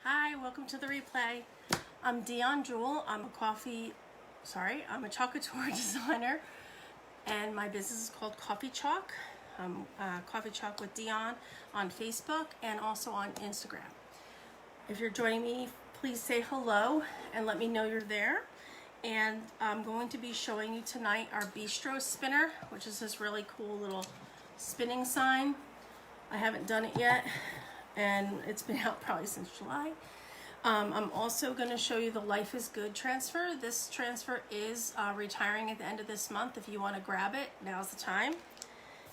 Hi, welcome to the replay. I'm Dion Jewell. I'm a Chalk Couture designer, and my business is called Coffee Chalk. Coffee Chalk with Dion on Facebook and also on Instagram. If you're joining me, please say hello and let me know you're there. And I'm going to be showing you tonight our Bistro spinner, which is this really cool little spinning sign. I haven't done it yet, and it's been out probably since July. I'm also going to show you the Life is Good transfer. This transfer is retiring at the end of this month. If you want to grab it, now's the time.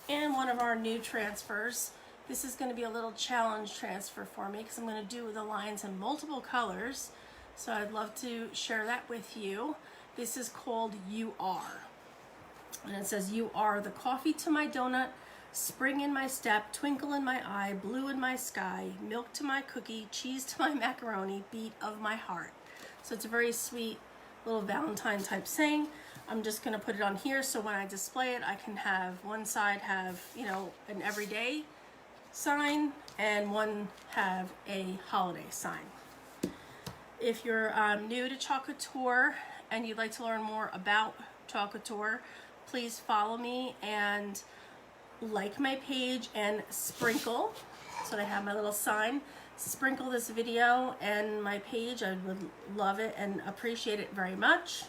And one of our new transfers. This is going to be a little challenge transfer for me because I'm going to do the lines in multiple colors. So I'd love to share that with you. This is called You Are. And it says, you are the coffee to my donut, spring in my step, twinkle in my eye, blue in my sky, milk to my cookie, cheese to my macaroni, beat of my heart. So it's a very sweet little Valentine type saying. I'm just going to put it on here so when I display it, I can have one side have, an everyday sign and one have a holiday sign. If you're new to Chalk Couture and you'd like to learn more about Chalk Couture, please follow me and like my page and sprinkle, so I have my little sign, sprinkle this video and my page. I would love it and appreciate it very much.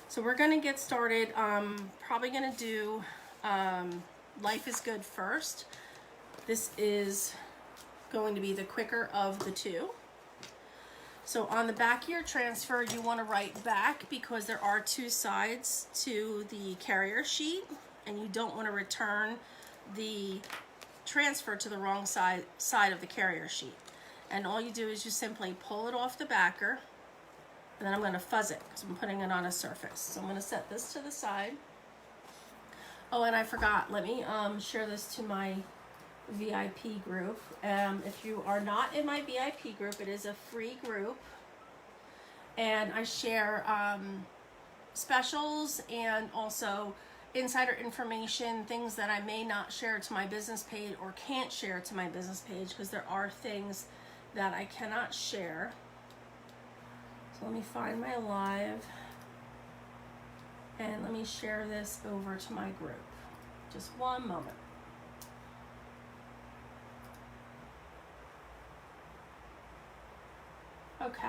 So we're going to get started. Probably going to do Life is Good first. This is going to be the quicker of the two. So on the back of your transfer, you want to write back because there are two sides to the carrier sheet, and you don't want to return the transfer to the wrong side of the carrier sheet. And all you do is you simply pull it off the backer, and then I'm going to fuzz it because I'm putting it on a surface. So I'm going to set this to the side. Oh, and I forgot, let me share this to my VIP group. If you are not in my VIP group, it is a free group, and I share specials and also insider information, things that I may not share to my business page or can't share to my business page because there are things that I cannot share. So let me find my live and let me share this over to my group. Just one moment. Okay.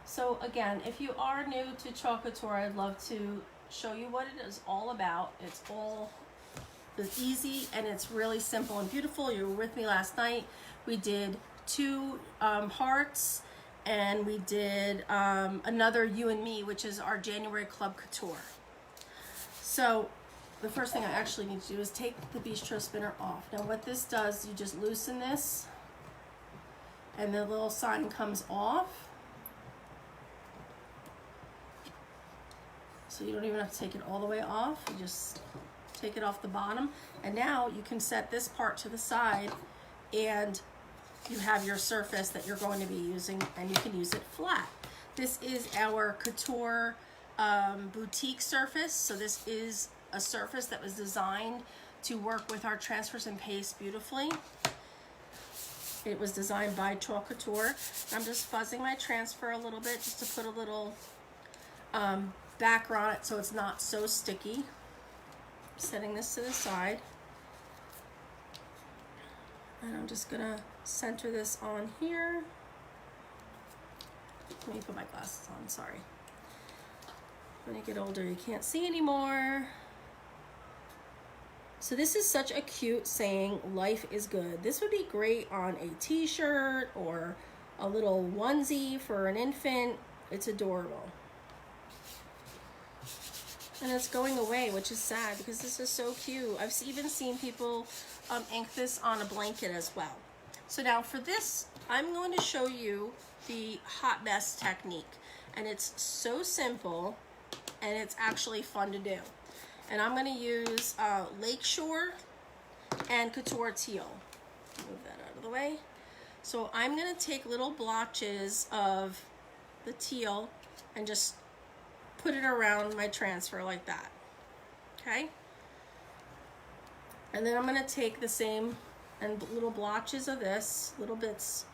So again, if you are new to Chalk Couture, I'd love to show you what it is all about. It's easy and it's really simple and beautiful. You were with me last night. We did two hearts, and we did another You and Me, which is our January Club Couture. So the first thing I actually need to do is take the Bistro spinner off. Now what this does, you just loosen this and the little sign comes off. So you don't even have to take it all the way off. You just take it off the bottom. And now you can set this part to the side and you have your surface that you're going to be using, and you can use it flat. This is our Couture boutique surface. So this is a surface that was designed to work with our transfers and paste beautifully. It was designed by Chalk Couture. I'm just fuzzing my transfer a little bit just to put a little backer on it so it's not so sticky. Setting this to the side. And I'm just gonna center this on here. Let me put my glasses on, sorry. When you get older, you can't see anymore. So this is such a cute saying, life is good. This would be great on a t-shirt or a little onesie for an infant. It's adorable. And it's going away, which is sad because this is so cute. I've even seen people ink this on a blanket as well. So now for this, I'm going to show you the hot mess technique. And it's so simple and it's actually fun to do. And I'm going to use Lakeshore and Couture Teal. Move that out of the way. So I'm going to take little blotches of the teal and just put it around my transfer like that. Okay? And then I'm going to take the same and little blotches of this, little bits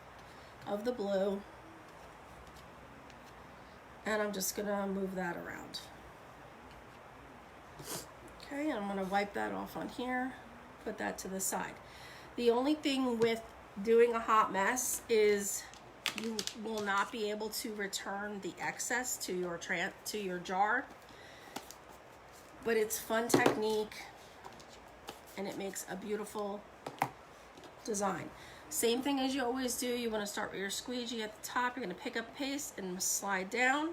of the blue. And I'm just gonna move that around. Okay, and I'm gonna wipe that off on here, put that to the side. The only thing with doing a hot mess is you will not be able to return the excess to your jar. But it's fun technique, and it makes a beautiful design. Same thing as you always do. You want to start with your squeegee at the top. You're going to pick up paste and slide down.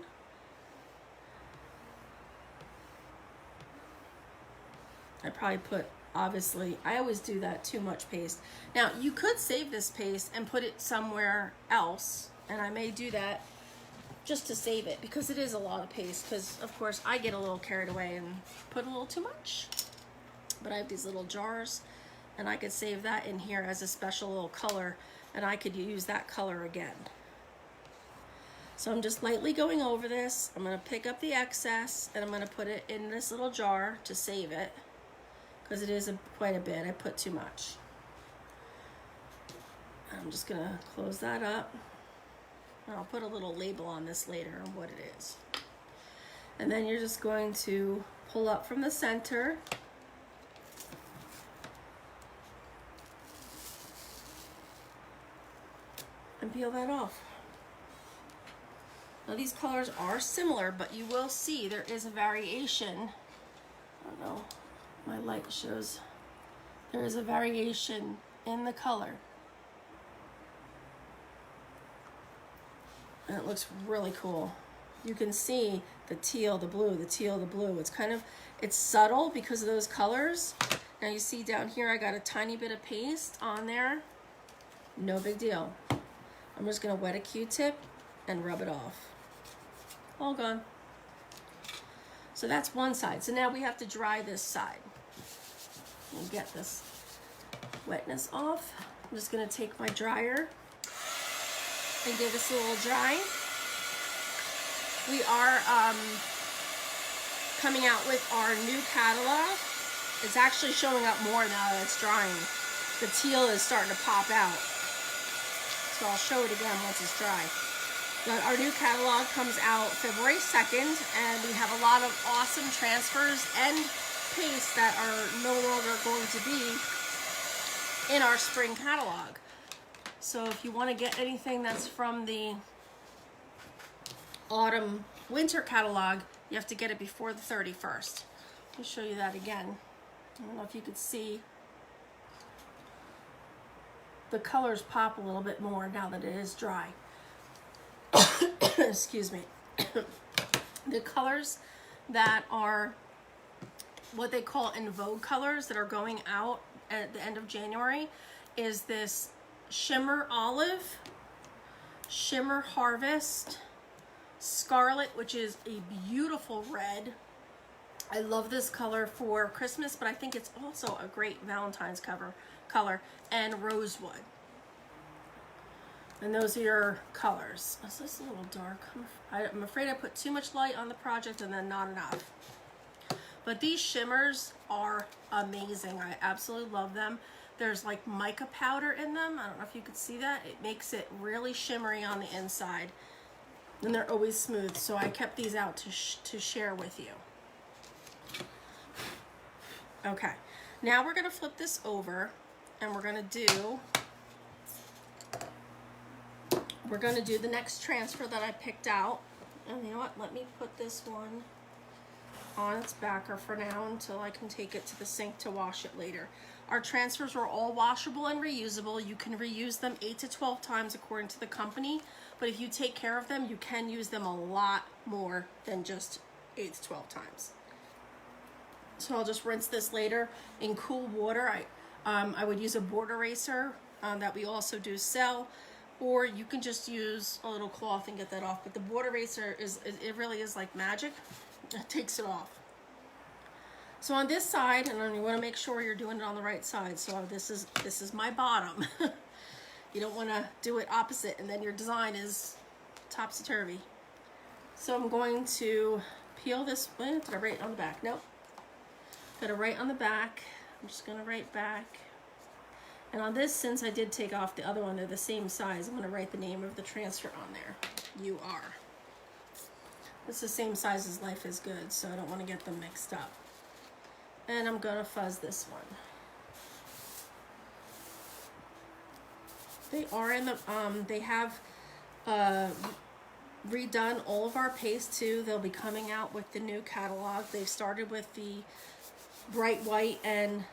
I probably put, obviously, I always do that, too much paste. Now, you could save this paste and put it somewhere else, and I may do that just to save it, because it is a lot of paste, because, of course, I get a little carried away and put a little too much. But I have these little jars, and I could save that in here as a special little color, and I could use that color again. So I'm just lightly going over this. I'm going to pick up the excess, and I'm going to put it in this little jar to save it, because it is quite a bit. I put too much. I'm just going to close that up. And I'll put a little label on this later on what it is. And then you're just going to pull up from the center. And peel that off. Now these colors are similar, but you will see there is a variation. I don't know, my light shows. There is a variation in the color. And it looks really cool. You can see the teal, the blue, the teal, the blue. It's subtle because of those colors. Now you see down here, I got a tiny bit of paste on there. No big deal. I'm just gonna wet a Q-tip and rub it off. All gone. So that's one side. So now we have to dry this side. We'll get this wetness off. I'm just gonna take my dryer and give this a little dry. We are coming out with our new catalog. It's actually showing up more now that it's drying. The teal is starting to pop out. So I'll show it again once it's dry. But our new catalog comes out February 2nd, and we have a lot of awesome transfers and pastes that are no longer going to be in our spring catalog. So if you want to get anything that's from the autumn winter catalog, you have to get it before the 31st. I'll show you that again. I don't know if you could see. The colors pop a little bit more now that it is dry. Excuse me. The colors that are what they call in vogue colors that are going out at the end of January is this Shimmer Olive, Shimmer Harvest, Scarlet, which is a beautiful red. I love this color for Christmas, but I think it's also a great Valentine's color, and Rosewood. And those are your colors. Is this a little dark? I'm afraid I put too much light on the project and then not enough. But these shimmers are amazing. I absolutely love them. There's like mica powder in them. I don't know if you could see that. It makes it really shimmery on the inside. And they're always smooth. So I kept these out to share with you. Okay. Now we're going to flip this over and we're going to do the next transfer that I picked out. And you know what? Let me put this one on its backer for now until I can take it to the sink to wash it later. Our transfers are all washable and reusable. You can reuse them 8 to 12 times according to the company, but if you take care of them, you can use them a lot more than just 8 to 12 times. So I'll just rinse this later in cool water. I would use a board eraser that we also do sell, or you can just use a little cloth and get that off. But the board eraser it really is like magic. It takes it off. So on this side, and you want to make sure you're doing it on the right side. So this is my bottom. You don't want to do it opposite, and then your design is topsy-turvy. So I'm going to peel this. Did I write on the back? Nope. Got to write on the back. I'm just going to write back. And on this, since I did take off the other one, they're the same size, I'm going to write the name of the transfer on there. You are. It's the same size as Life is Good, so I don't want to get them mixed up. And I'm going to fuzz this one. They are in the, they have redone all of our paste too. They'll be coming out with the new catalog. They've started with the bright white and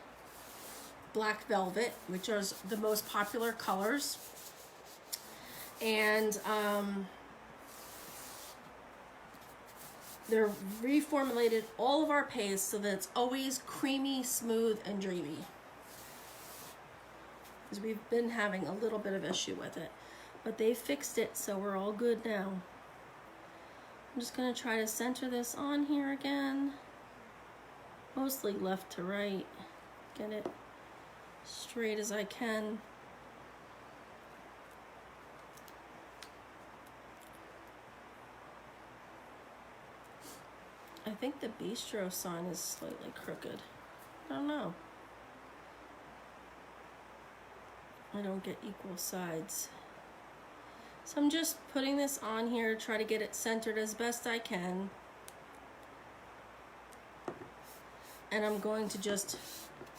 black velvet, which are the most popular colors. And they're reformulated all of our paste so that it's always creamy, smooth, and dreamy. Because we've been having a little bit of issue with it. But they fixed it, so we're all good now. I'm just going to try to center this on here again. Mostly left to right. Get it straight as I can. I think the Bistro sign is slightly crooked. I don't know. I don't get equal sides. So I'm just putting this on here, try to get it centered as best I can. And I'm going to just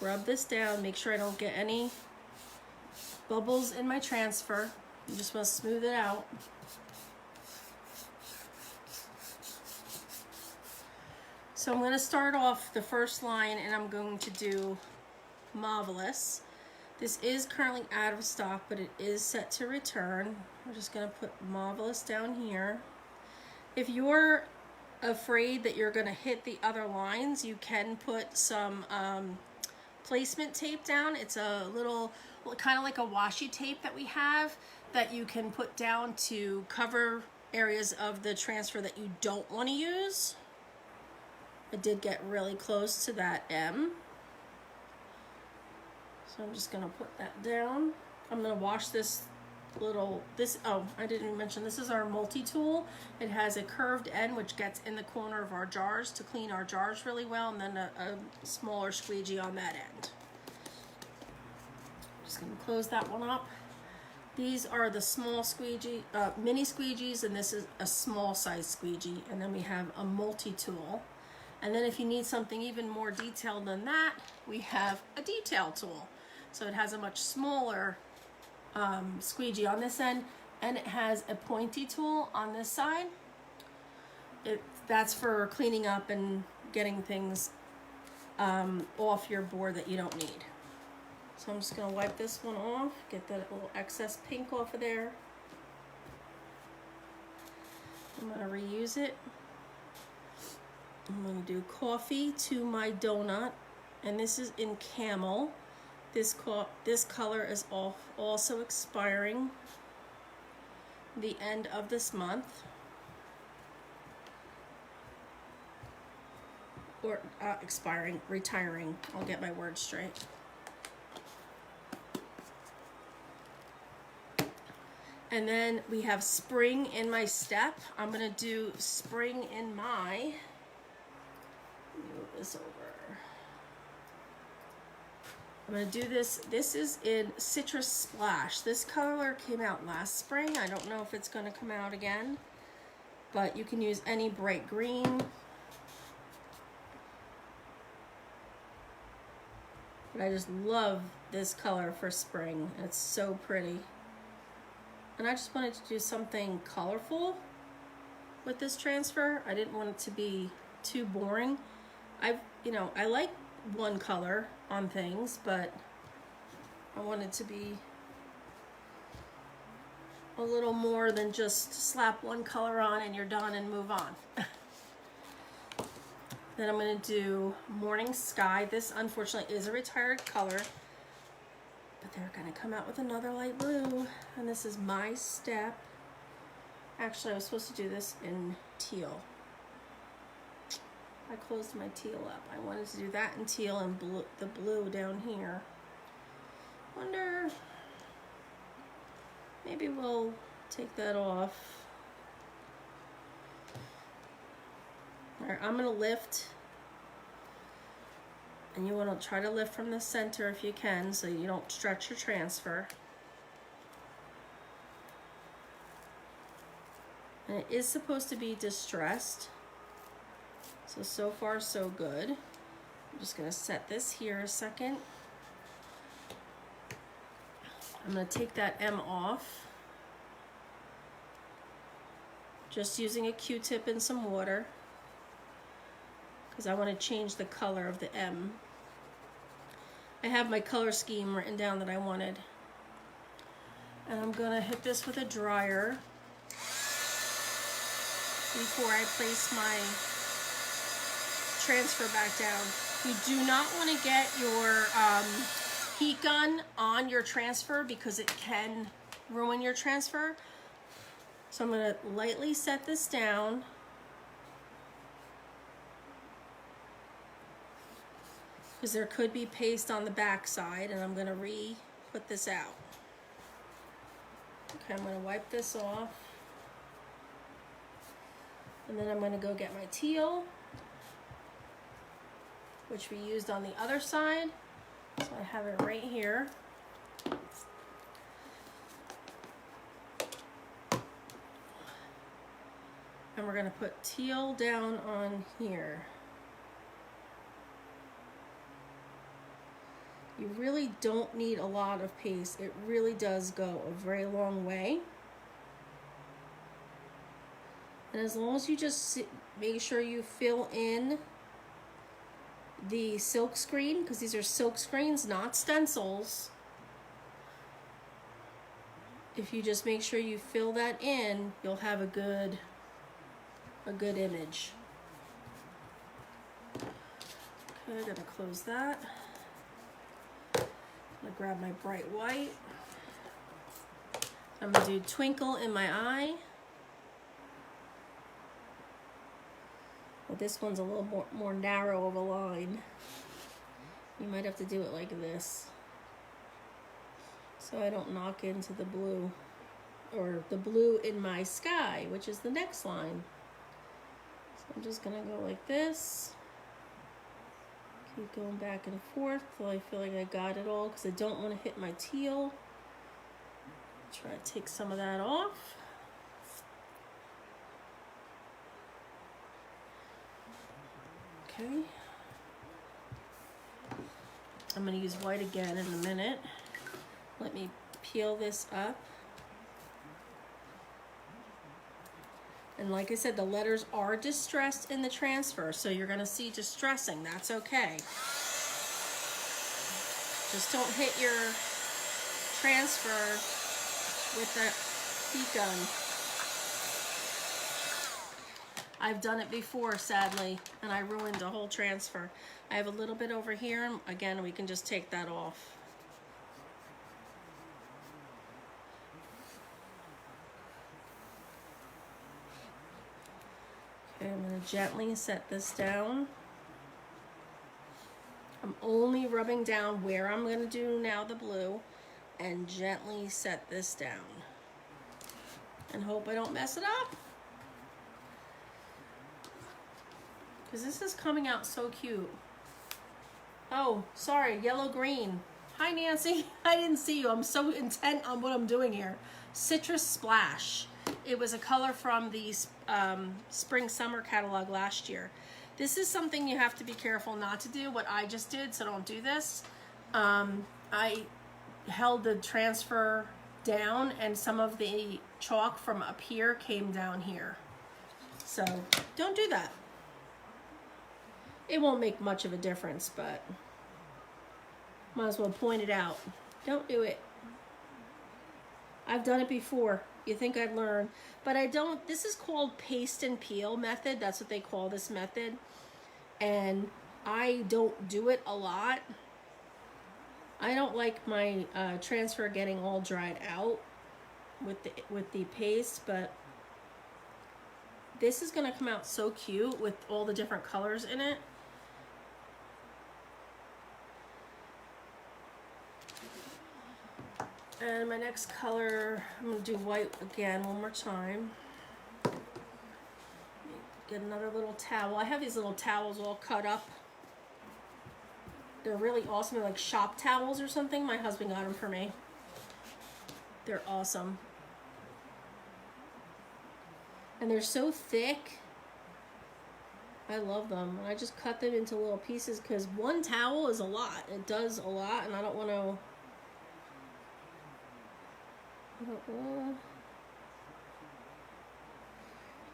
rub this down, make sure I don't get any bubbles in my transfer. You just want to smooth it out. So I'm going to start off the first line and I'm going to do Marvelous. This is currently out of stock, but it is set to return. We're just going to put Marvelous down here. If you're afraid that you're going to hit the other lines, you can put some placement tape down. It's a little, kind of like a washi tape that we have that you can put down to cover areas of the transfer that you don't want to use. I did get really close to that M. So I'm just going to put that down. I'm going to wash this little, oh, I didn't even mention, this is our multi-tool. It has a curved end which gets in the corner of our jars to clean our jars really well, and then a smaller squeegee on that end. Just going to close that one up. These are the small squeegee, mini squeegees, and this is a small size squeegee. And then we have a multi-tool. And then if you need something even more detailed than that, we have a detail tool. So it has a much smaller squeegee on this end, and it has a pointy tool on this side. That's for cleaning up and getting things off your board that you don't need. So I'm just going to wipe this one off, get that little excess pink off of there. I'm going to reuse it. I'm going to do Coffee to My Donut, and this is in Camel. This color is also expiring the end of this month. Or expiring, retiring. I'll get my words straight. And then we have Spring in My Step. I'm going to do Spring in My... move this over. I'm going to do this. This is in Citrus Splash. This color came out last spring. I don't know if it's going to come out again, but you can use any bright green. But I just love this color for spring. It's so pretty. And I just wanted to do something colorful with this transfer. I didn't want it to be too boring. I like one color on things, but I want it to be a little more than just slap one color on and you're done and move on. Then I'm going to do Morning Sky. This unfortunately is a retired color, but they're going to come out with another light blue, and this is My Step. Actually, I was supposed to do this in teal. I closed my teal up. I wanted to do that in teal and blue, the blue down here. Wonder, maybe we'll take that off. All right, I'm gonna lift And you want to try to lift from the center if you can so you don't stretch your transfer. And it is supposed to be distressed. So far so good. I'm just going to set this here a second. I'm going to take that M off. Just using a Q-tip and some water, because I want to change the color of the M. I have my color scheme written down that I wanted. And I'm going to hit this with a dryer before I place my transfer back down. You do not want to get your heat gun on your transfer because it can ruin your transfer. So I'm going to lightly set this down. Because there could be paste on the back side, and I'm going to put this out. Okay, I'm going to wipe this off. And then I'm going to go get my teal, which we used on the other side. So I have it right here. And we're going to put teal down on here. You really don't need a lot of paste. It really does go a very long way. And as long as you just make sure you fill in the silk screen, because these are silk screens, not stencils. If you just make sure you fill that in, you'll have a good image. Okay, I'm gonna close that. I'm gonna grab my bright white. I'm gonna do Twinkle in My Eye. Well, this one's a little more narrow of a line. You might have to do it like this, so I don't knock into the blue, or the blue in my sky, which is the next line. I'm just gonna go like this. Keep going back and forth till I feel like I got it all, because I don't want to hit my teal. Try to take some of that off. Okay. I'm gonna use white again in a minute. Let me peel this up. And like I said, the letters are distressed in the transfer, so you're gonna see distressing. That's okay. Just don't hit your transfer with the heat gun. I've done it before, sadly, and I ruined a whole transfer. I have a little bit over here, and again, we can just take that off. Okay, I'm going to gently set this down. I'm only rubbing down where I'm going to do now the blue, and gently set this down. And hope I don't mess it up. Because this is coming out so cute. Oh, sorry, yellow-green. Hi, Nancy. I didn't see you. I'm so intent on what I'm doing here. Citrus Splash. It was a color from the spring-summer catalog last year. This is something you have to be careful not to do, what I just did, so don't do this. I held the transfer down, and some of the chalk from up here came down here. So don't do that. It won't make much of a difference, but might as well point it out. Don't do it. I've done it before. You think I'd learn, but I don't. This is called paste and peel method. That's what they call this method. And I don't do it a lot. I don't like my transfer getting all dried out with the paste, but this is gonna come out so cute with all the different colors in it. And my next color, I'm going to do white again one more time. Get another little towel. I have these little towels all cut up. They're really awesome. They're like shop towels or something. My husband got them for me. They're awesome. And they're so thick. I love them. And I just cut them into little pieces because one towel is a lot. It does a lot, and I don't want to...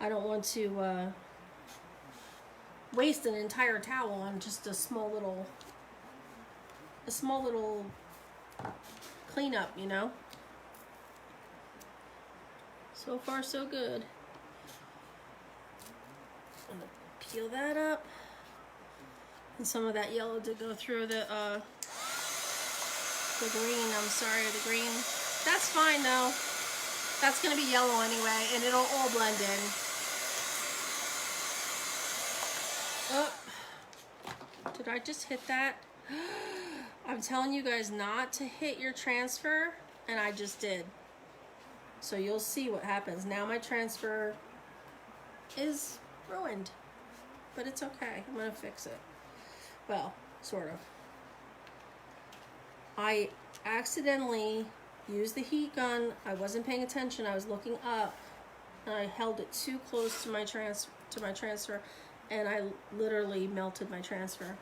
I don't want to waste an entire towel on just a small little cleanup, you know? So far, so good. I'm gonna peel that up. And some of that yellow did go through the green. I'm sorry, the green. That's fine though. That's gonna be yellow anyway, and it'll all blend in. Oh, did I just hit that? I'm telling you guys not to hit your transfer, and I just did. So you'll see what happens. Now my transfer is ruined, but it's okay. I'm gonna fix it. Well, sort of. I accidentally used the heat gun. I wasn't paying attention. I was looking up, and I held it too close to my transfer, and I literally melted my transfer.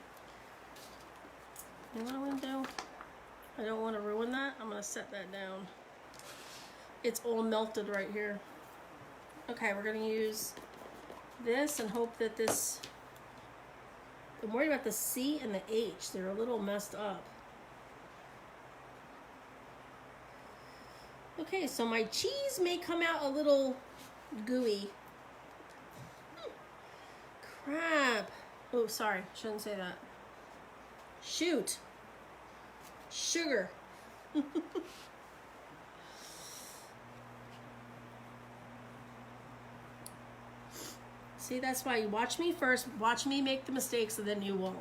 You know what I'm gonna do? I don't want to ruin that. I'm gonna set that down. It's all melted right here. Okay, we're gonna use this and hope that this... I'm worried about the C and the H. They're a little messed up. Okay, so my cheese may come out a little gooey. Crap. Oh, sorry. Shouldn't say that. Shoot. Sugar. See, that's why you watch me first. Watch me make the mistakes, and then you won't.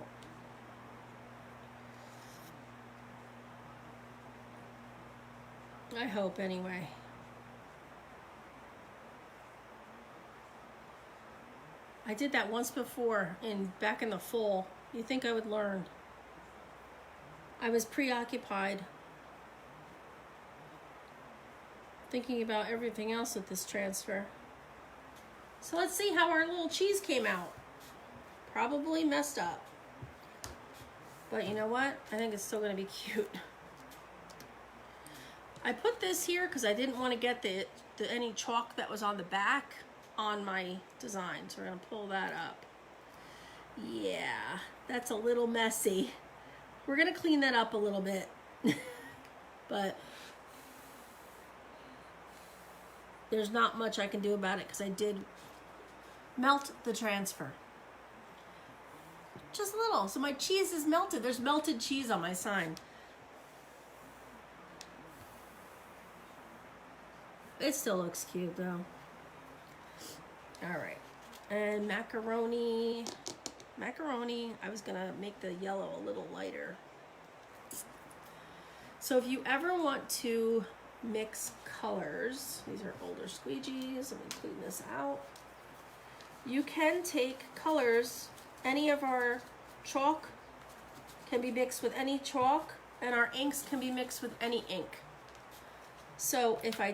I hope, anyway. I did that once before, back in the fall. You think I would learn? I was preoccupied, thinking about everything else with this transfer. So let's see how our little cheese came out. Probably messed up. But you know what? I think it's still going to be cute. I put this here because I didn't want to get any chalk that was on the back on my design. So we're going to pull that up. Yeah, that's a little messy. We're going to clean that up a little bit. But there's not much I can do about it because I did melt the transfer. Just a little. So my cheese is melted. There's melted cheese on my sign. It still looks cute though. All right. And macaroni. I was gonna make the yellow a little lighter. So if you ever want to mix colors, these are older squeegees. Let me clean this out. You can take colors. Any of our chalk can be mixed with any chalk, and our inks can be mixed with any ink. So if I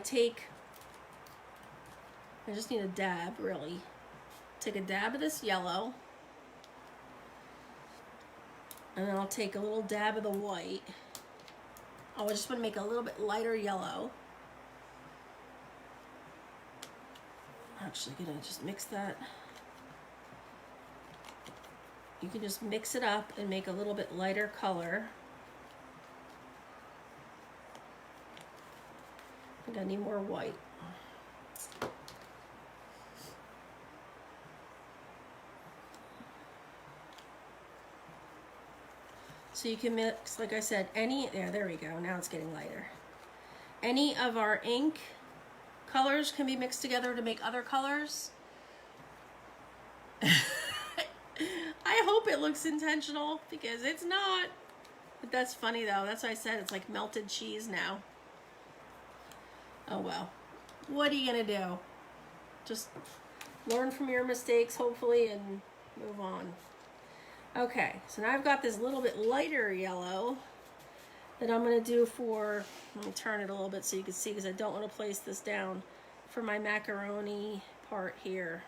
just need a dab, really. Take a dab of this yellow, and then I'll take a little dab of the white. I just want to make a little bit lighter yellow. I'm actually gonna just mix that. You can just mix it up and make a little bit lighter color. I think I need more white. So you can mix, like I said, there we go, now it's getting lighter. Any of our ink colors can be mixed together to make other colors. I hope it looks intentional, because it's not. But that's funny though, that's why I said it's like melted cheese now. Oh well, what are you gonna do? Just learn from your mistakes, hopefully, and move on. Okay, so now I've got this little bit lighter yellow that I'm going to do for, let me turn it a little bit so you can see, because I don't want to place this down for my macaroni part here.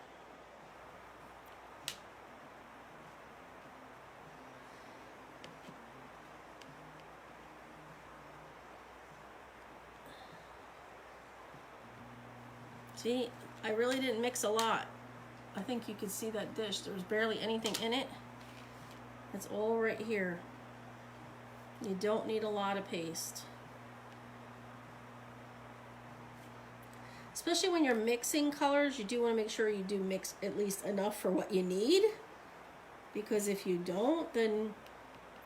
See, I really didn't mix a lot. I think you can see that dish. There was barely anything in it. It's all right here. You don't need a lot of paste. Especially when you're mixing colors, you do want to make sure you do mix at least enough for what you need. Because if you don't, then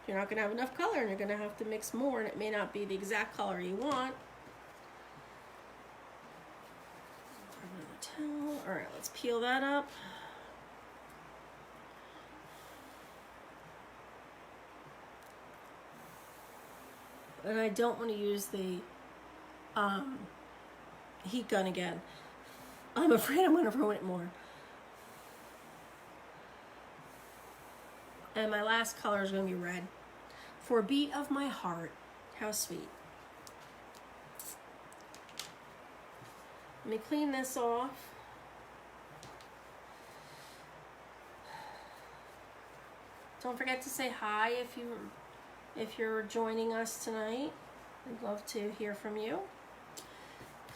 you're not going to have enough color and you're going to have to mix more and it may not be the exact color you want. All right, let's peel that up. And I don't want to use the heat gun again. I'm afraid I'm going to ruin it more. And my last color is going to be red. For a beat of my heart. How sweet. Let me clean this off. Don't forget to say hi if you're joining us tonight. I'd love to hear from you.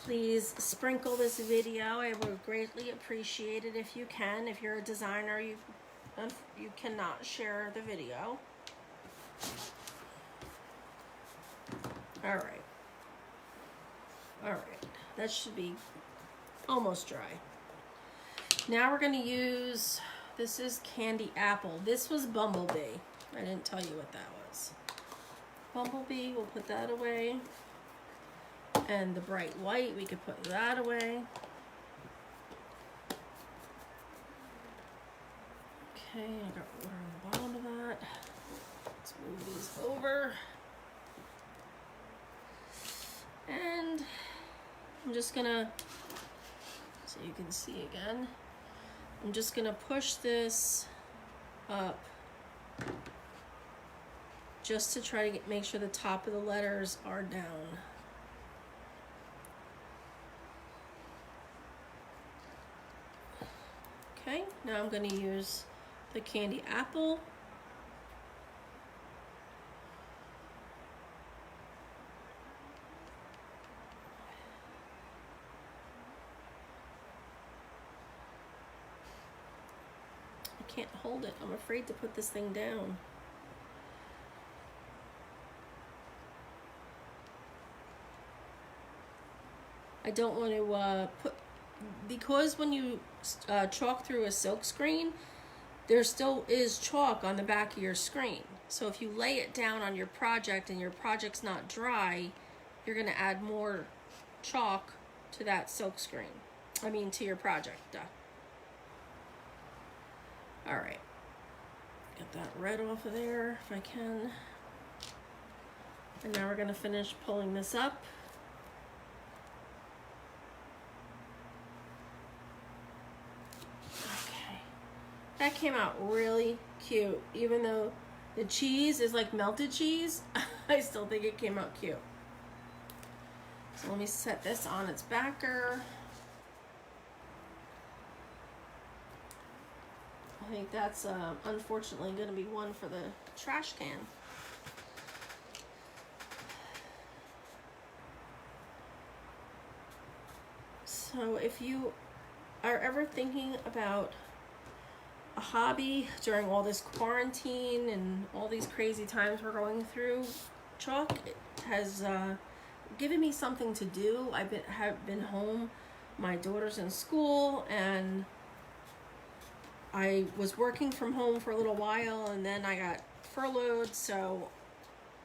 Please sprinkle this video. I would greatly appreciate it if you can. If you're a designer, you cannot share the video. All right. All right. That should be almost dry. Now we're going to use, this is Candy Apple. This was Bumblebee. I didn't tell you what that was. Bumblebee, we'll put that away. And the bright white, we could put that away. Okay, I got water on the bottom of that. Let's move these over. And I'm just gonna, so you can see again, I'm just gonna push this up just to try to make sure the top of the letters are down. Okay, now I'm going to use the Candy Apple. I can't hold it. I'm afraid to put this thing down. I don't want to put, because when you chalk through a silk screen, there still is chalk on the back of your screen. So if you lay it down on your project and your project's not dry, you're going to add more chalk to that silk screen. I mean, to your project. All right. Get that red off of there if I can. And now we're going to finish pulling this up. That came out really cute. Even though the cheese is like melted cheese, I still think it came out cute. So let me set this on its backer. I think that's unfortunately going to be one for the trash can. So if you are ever thinking about a hobby during all this quarantine and all these crazy times we're going through, chalk has given me something to do. Have been home, my daughter's in school, and I was working from home for a little while, and then I got furloughed, so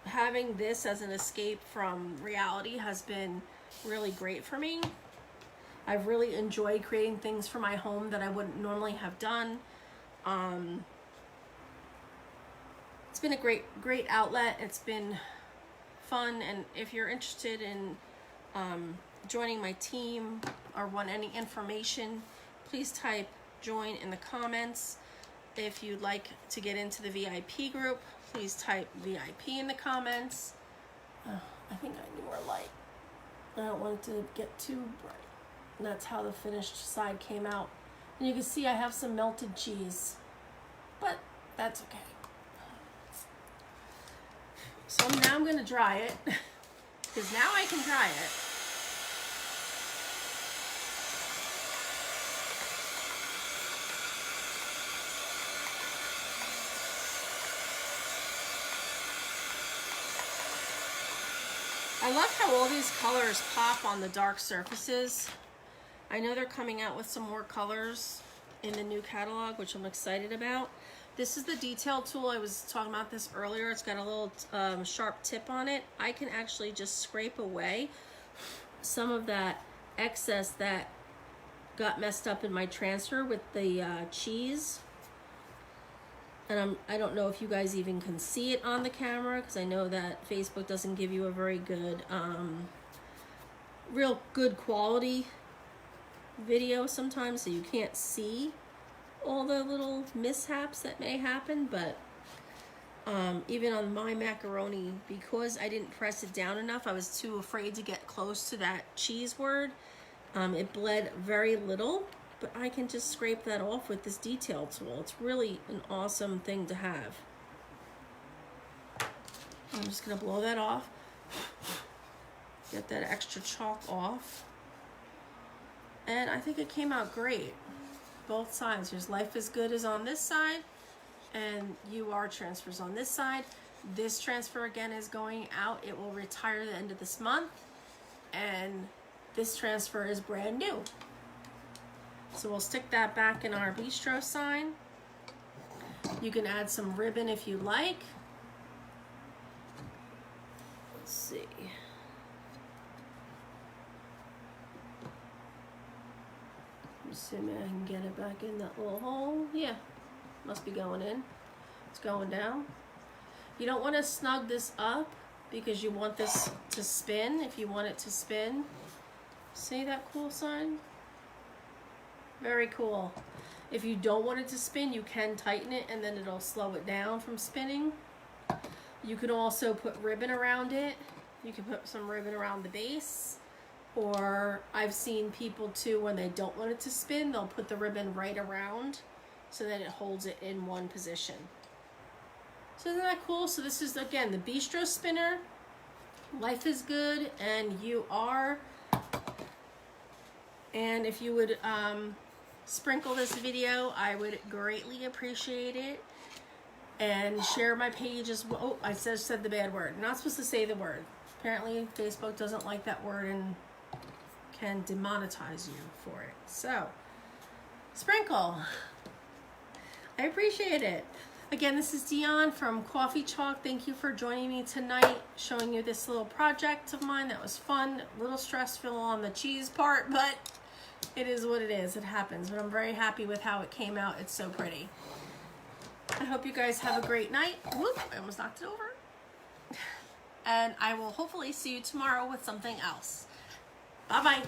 having this as an escape from reality has been really great for me. I've really enjoyed creating things for my home that I wouldn't normally have done. It's been a great outlet. It's been fun, and if you're interested in joining my team or want any information, please type join in the comments. If you'd like to get into the VIP group, please type VIP in the comments. I think I need more light. I don't want it to get too bright. And that's how the finished side came out. And you can see I have some melted cheese, but that's okay. So now I'm going to dry it, because now I can dry it. I love how all these colors pop on the dark surfaces. I know they're coming out with some more colors in the new catalog, which I'm excited about. This is the detail tool. I was talking about this earlier. It's got a little sharp tip on it. I can actually just scrape away some of that excess that got messed up in my transfer with the cheese. And I don't know if you guys even can see it on the camera, because I know that Facebook doesn't give you a very good, real good quality video sometimes, so you can't see all the little mishaps that may happen. But even on my macaroni, because I didn't press it down enough, I was too afraid to get close to that cheese word. It bled very little. But I can just scrape that off with this detail tool. It's really an awesome thing to have. I'm just going to blow that off. Get that extra chalk off. And I think it came out great. Both sides. There's Life is Good is on this side, and UR transfers on this side. This transfer again is going out. It will retire at the end of this month. And this transfer is brand new. So we'll stick that back in our Bistro sign. You can add some ribbon if you like. Let's see. I'm assuming I can get it back in that little hole. Yeah, must be going in. It's going down. You don't want to snug this up because you want this to spin. If you want it to spin, see that cool sign? Very cool. If you don't want it to spin, you can tighten it and then it'll slow it down from spinning. You can also put ribbon around it. You can put some ribbon around the base. Or I've seen people too, when they don't want it to spin, they'll put the ribbon right around so that it holds it in one position. So isn't that cool? So this is, again, the Bistro spinner, Life is Good, and UR. And if you would sprinkle this video, I would greatly appreciate it. And share my page as well. Oh, I said the bad word. You're not supposed to say the word. Apparently Facebook doesn't like that word and can demonetize you for it. So, sprinkle. I appreciate it. Again, this is Dion from Coffee Chalk. Thank you for joining me tonight, showing you this little project of mine that was fun. A little stressful on the cheese part, but it is what it is. It happens. But I'm very happy with how it came out. It's so pretty. I hope you guys have a great night. Whoop, I almost knocked it over. And I will hopefully see you tomorrow with something else. Bye-bye.